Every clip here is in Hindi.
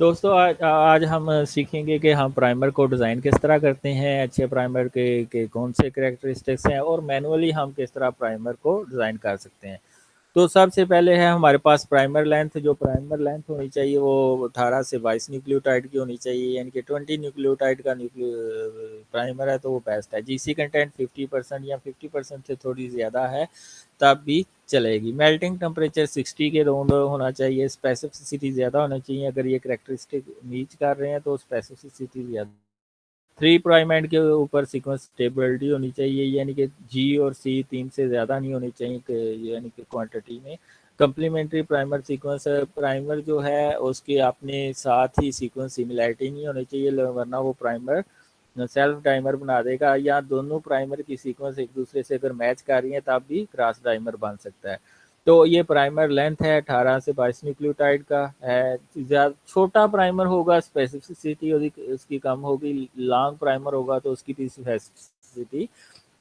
दोस्तों आज हम सीखेंगे कि हम प्राइमर को डिज़ाइन किस तरह करते हैं, अच्छे प्राइमर के कौन से कैरेक्टरिस्टिक्स हैं और मैनुअली हम किस तरह प्राइमर को डिज़ाइन कर सकते हैं। तो सबसे पहले है हमारे पास प्राइमर लेंथ। जो प्राइमर लेंथ होनी चाहिए वो 18 से 22 न्यूक्लियोटाइड की होनी चाहिए, यानी कि 20 न्यूक्लियोटाइड का प्राइमर है तो वो बेस्ट है। जीसी कंटेंट 50% या 50% से थोड़ी ज़्यादा है तब भी चलेगी। मेल्टिंग टेम्परेचर 60 के राउंड होना चाहिए। स्पेसिफिसिटी ज़्यादा होना चाहिए। अगर ये करेक्टरिस्टिक मीट कर रहे हैं तो स्पेसिफिसिटी ज़्यादा। 3 प्राइम एंड के ऊपर सीक्वेंस स्टेबिलिटी होनी चाहिए, यानी कि जी और सी 3 से ज़्यादा नहीं होनी चाहिए, यानी कि क्वांटिटी में। कम्प्लीमेंट्री प्राइमर सीक्वेंस प्राइमर जो है उसके अपने साथ ही सीक्वेंस सिमिलैरिटी नहीं होनी चाहिए, वरना वो प्राइमर सेल्फ डाइमर बना देगा। या दोनों प्राइमर की सीक्वेंस एक दूसरे से अगर मैच कर रही है तब भी क्रॉस डाइमर बन सकता है। तो ये प्राइमर लेंथ है 18 से 22 न्यूक्लियोटाइड का है। ज़्यादा छोटा प्राइमर होगा स्पेसिफिसिटी उसकी कम होगी, लॉन्ग प्राइमर होगा तो उसकी स्पेसिफिसिटी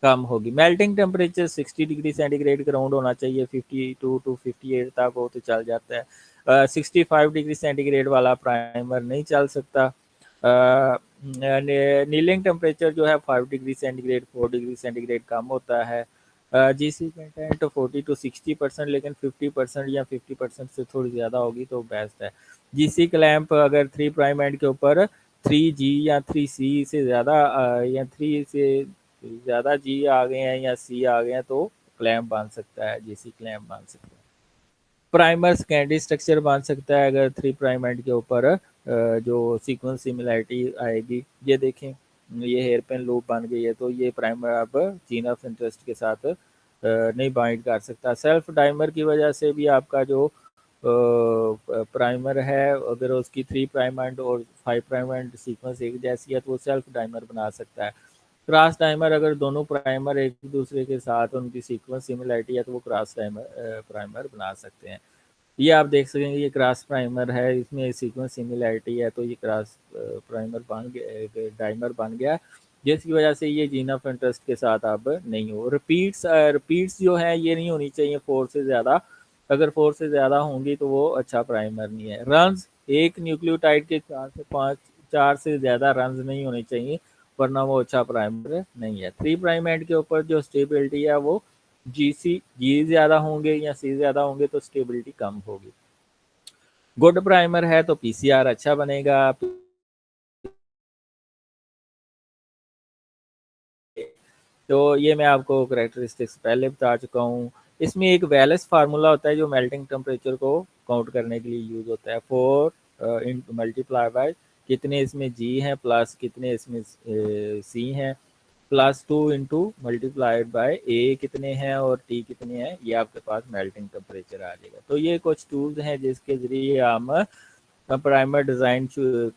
कम होगी। मेल्टिंग टेम्परेचर 60 डिग्री सेंटीग्रेड के राउंड होना चाहिए। 52 टू 58 तक हो तो चल जाता है। 65 डिग्री सेंटीग्रेड वाला प्राइमर नहीं चल सकता। नीलिंग टेम्परेचर जो है 5 डिग्री सेंटीग्रेड 4 डिग्री सेंटीग्रेड कम होता है। जीसी कंटेंट 40 टू 60%, लेकिन 50% या 50% से थोड़ी ज़्यादा होगी तो बेस्ट है। जीसी क्लैंप अगर 3 प्राइम एंड के ऊपर 3G या 3C से ज़्यादा या 3 से ज़्यादा G आ गए हैं या C आ गए हैं तो क्लैंप बन सकता है, जीसी क्लैंप बन सकता है। प्राइमर सेकेंडरी स्ट्रक्चर बन सकता है अगर 3 प्राइम एंड के ऊपर जो सीक्वेंस सिमिलैरिटी आएगी। ये देखें, ये हेयर पेन लूप बन गई है तो ये प्राइमर अब जीन ऑफ इंटरेस्ट के साथ नहीं बाइंड कर सकता। सेल्फ डाइमर की वजह से भी आपका जो प्राइमर है अगर उसकी 3 प्राइम एंड और 5 प्राइम एंड सीक्वेंस एक जैसी है तो वो सेल्फ डाइमर बना सकता है। क्रॉस टाइमर अगर दोनों प्राइमर एक दूसरे के साथ उनकी सीक्वेंस सिमिलरिटी है तो वो क्रॉस टाइमर प्राइमर बना सकते हैं। ये आप देख सकेंगे ये क्रॉस प्राइमर है, इसमें सीक्वेंस सिमिलरिटी है तो ये क्रॉस प्राइमर बन गया, डाइमर बन गया, जिसकी वजह से ये जीन ऑफ इंटरेस्ट के साथ अब नहीं हो। रिपीट्स जो है ये नहीं होनी चाहिए 4 से ज़्यादा। अगर 4 से ज़्यादा होंगी तो वो अच्छा प्राइमर नहीं है। रन्स एक न्यूक्लियोटाइड के 4 से 5 4 से ज़्यादा रन्स नहीं होने चाहिए, वरना वो अच्छा प्राइमर नहीं है। 3 प्राइम एंड के ऊपर जो स्टेबिलिटी है वो जी ज़्यादा होंगे या सी ज़्यादा होंगे तो स्टेबिलिटी कम होगी। गुड प्राइमर है तो पीसीआर अच्छा बनेगा। तो ये मैं आपको करेक्टरिस्टिक्स पहले बता चुका हूँ। इसमें एक वेलेस फार्मूला होता है जो मेल्टिंग टेम्परेचर को काउंट करने के लिए यूज़ होता है। 4 इंटू मल्टीप्लाई बाय कितने इसमें जी हैं प्लस कितने इसमें सी हैं, +2 इंटू मल्टीप्लाइड बाय ए कितने हैं और टी कितने हैं, ये आपके पास मेल्टिंग टेम्परेचर आ जाएगा। तो ये कुछ टूल्स हैं जिसके ज़रिए हम प्राइमर डिज़ाइन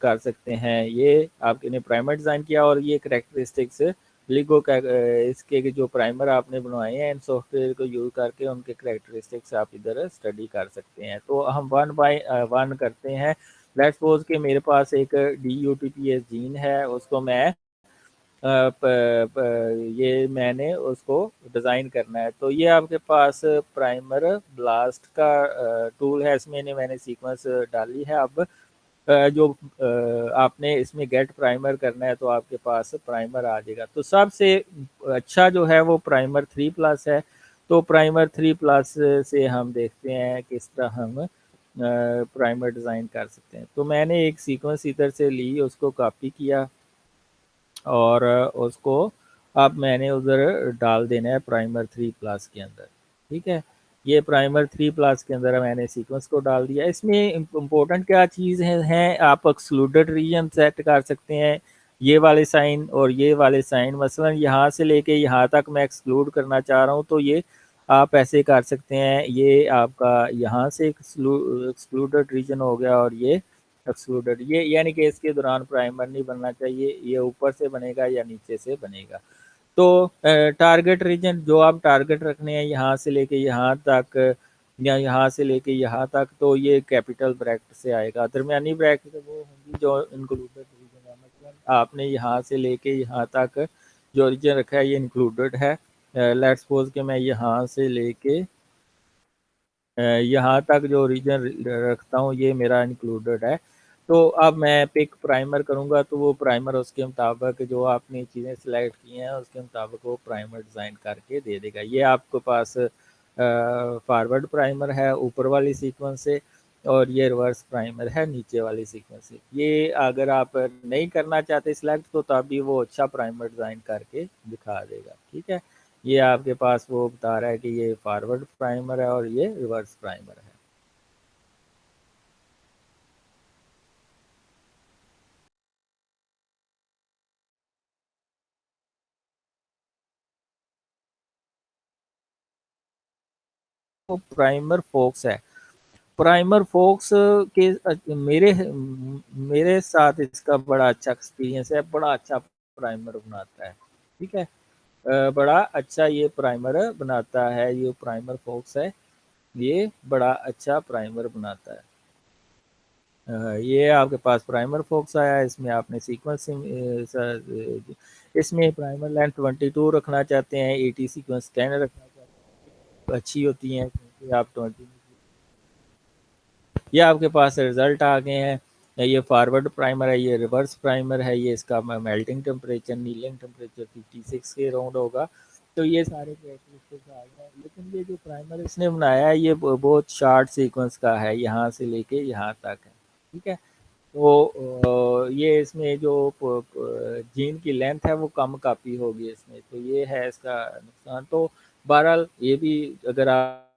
कर सकते हैं। ये आपने प्राइमर डिज़ाइन किया और ये करेक्टरिस्टिक्स लिगो का इसके जो प्राइमर आपने बनवाए हैं इन सॉफ्टवेयर को यूज़ करके उनके करेक्टरिस्टिक्स आप इधर स्टडी कर सकते हैं। तो हम 1 बाय 1 करते हैं। लेट्स सपोज कि मेरे पास एक DUTPS जीन है, उसको मैं ये मैंने उसको डिज़ाइन करना है। तो ये आपके पास प्राइमर ब्लास्ट का टूल है, इसमें मैंने सीक्वेंस डाली है। अब जो आपने इसमें गेट प्राइमर करना है तो आपके पास प्राइमर आ जाएगा। तो सबसे अच्छा जो है वो प्राइमर 3+ है। तो प्राइमर 3+ से हम देखते हैं किस तरह हम प्राइमर डिज़ाइन कर सकते हैं। तो मैंने एक सीक्वेंस इधर से ली, उसको कॉपी किया और उसको अब मैंने उधर डाल देना है प्राइमर 3+ के अंदर। ठीक है, ये प्राइमर 3+ के अंदर मैंने सीक्वेंस को डाल दिया। इसमें इम्पोर्टेंट क्या चीज़ है, आप एक्सक्लूडेड रीजन सेट कर सकते हैं। ये वाले साइन और ये वाले साइन, मसलन यहाँ से लेके यहाँ तक मैं एक्सक्लूड करना चाह रहा हूँ तो ये आप ऐसे कर सकते हैं। ये आपका यहाँ से एक्सक्लूडेड रीजन हो गया और ये एक्सक्लूडेड, ये यानी कि इसके दौरान प्राइमर नहीं बनना चाहिए। ये ऊपर से बनेगा या नीचे से बनेगा। तो टारगेट रीजन जो आप टारगेट रखने हैं यहाँ से लेके यहाँ तक या यहाँ से लेके यहाँ तक, तो ये कैपिटल ब्रैकेट से आएगा। दरमियानी ब्रैकेट वो होंगी जो इंक्लूडेड रीजन है। मतलब आपने यहाँ से लेके यहाँ तक जो रीजन रखा है ये इंक्लूडेड है। लेट्स सपोज कि मैं यहाँ से लेके यहाँ तक जो रीजन रखता हूँ ये मेरा इंक्लूडेड है। तो अब मैं पिक प्राइमर करूँगा तो वो प्राइमर उसके मुताबिक जो आपने चीज़ें सेलेक्ट की हैं उसके मुताबिक वो प्राइमर डिज़ाइन करके दे देगा। ये आपके पास फॉरवर्ड प्राइमर है ऊपर वाली सीक्वेंस से और ये रिवर्स प्राइमर है नीचे वाली सीक्वेंस से। ये अगर आप नहीं करना चाहते सिलेक्ट तो तभी वो अच्छा प्राइमर डिज़ाइन करके दिखा देगा, ठीक है? ये आपके पास वो बता रहा है कि ये फॉरवर्ड प्राइमर है और ये रिवर्स प्राइमर है। वो प्राइमर फोक्स है। प्राइमर फोक्स के मेरे साथ इसका बड़ा अच्छा एक्सपीरियंस है, बड़ा अच्छा प्राइमर बनाता है, ठीक है? बड़ा अच्छा ये प्राइमर बनाता है, ये प्राइमर फोक्स है, ये बड़ा अच्छा प्राइमर बनाता है। ये आपके पास प्राइमर फोक्स आया है, इसमें आपने सीक्वेंस इसमें प्राइमर लेंथ 22 रखना चाहते हैं, 80 सीक्वेंस 10 रखना चाहते हैं, अच्छी होती हैं क्योंकि आप 20 ये आपके पास रिजल्ट आ गए हैं। ये फॉरवर्ड प्राइमर है, ये रिवर्स प्राइमर है, ये इसका मेल्टिंग टेम्परेचर नीलिंग टेम्परेचर 56 के अराउंड होगा। तो ये सारे कैरेक्टरिस्टिक्स आ गए, लेकिन ये जो प्राइमर इसने बनाया है ये बहुत शॉर्ट सीक्वेंस का है, यहाँ से लेके यहाँ तक है, ठीक है? तो ये इसमें जो जीन की लेंथ है वो कम कापी होगी इसमें, तो ये है इसका नुकसान। तो बहरहाल ये भी अगर आप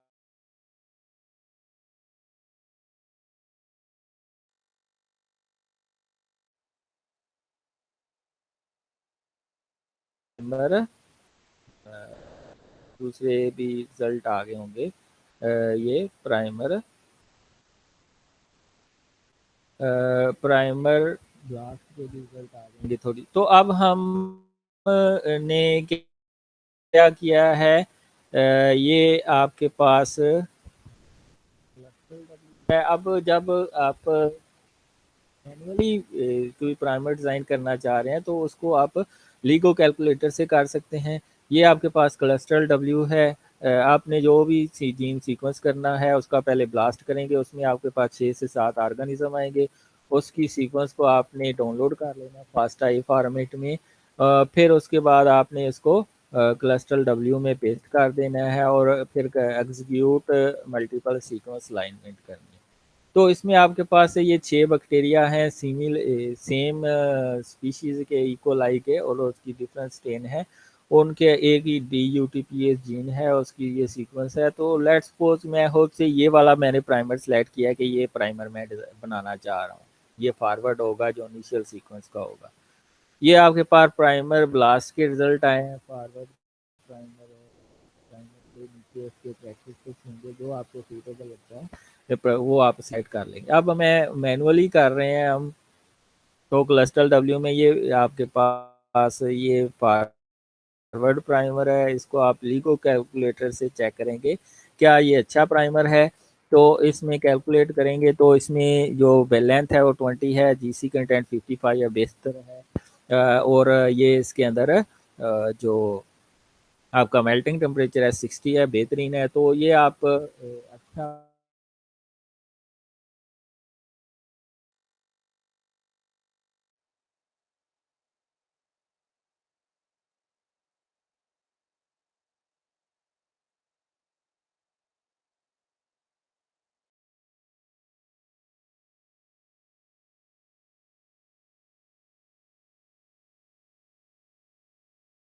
प्राइमर दूसरे भी रिजल्ट आ गए होंगे। ये प्राइमर प्राइमर ग्लास के भी रिजल्ट आ जाएंगे थोड़ी। तो अब हम ने क्या किया है, ये आपके पास है। अब जब आप मैनुअली कोई प्राइमर डिज़ाइन करना चाह रहे हैं तो उसको आप लीगो कैलकुलेटर से कर सकते हैं। ये आपके पास क्लस्टल डब्ल्यू है। आपने जो भी जीन सीक्वेंस करना है उसका पहले ब्लास्ट करेंगे, उसमें आपके पास 6 से 7 ऑर्गेनिज्म आएंगे। उसकी सीक्वेंस को आपने डाउनलोड कर लेना फास्टाई फॉर्मेट में। फिर उसके बाद आपने इसको क्लस्टल डब्ल्यू में पेस्ट कर देना है और फिर एग्जीक्यूट मल्टीपल सीक्वेंस अलाइनमेंट करनी है। तो इसमें आपके पास ये 6 बैक्टीरिया हैं सेम स्पीशीज़ के इकोलाई के और उसकी डिफरेंट स्ट्रेन है। उनके एक ही DUTPase जीन है, उसकी ये सीक्वेंस है। तो लेट्स सपोज मैं होप से ये वाला मैंने प्राइमर सेलेक्ट किया है कि ये प्राइमर मैं बनाना चाह रहा हूँ। ये फॉरवर्ड होगा जो इनिशियल सीक्वेंस का होगा। ये आपके पास प्राइमर ब्लास्ट के रिजल्ट आए हैं, फॉरवर्ड प्राइमर प्राइमर के नीचे उसके प्रैक्टिस होंगे जो आपको सूटेबल लगता है वो आप सेट कर लेंगे। अब हमें मैनुअली कर रहे हैं हम, तो क्लस्टल डब्ल्यू में ये आपके पास ये फॉरवर्ड प्राइमर है, इसको आप लीगो कैलकुलेटर से चेक करेंगे क्या ये अच्छा प्राइमर है। तो इसमें कैलकुलेट करेंगे तो इसमें जो लेंथ है वो 20 है, जीसी कंटेंट 55 या 72 है। और ये इसके अंदर जो आपका मेल्टिंग टेम्परेचर है 60 है, बेहतरीन है। तो ये आप अच्छा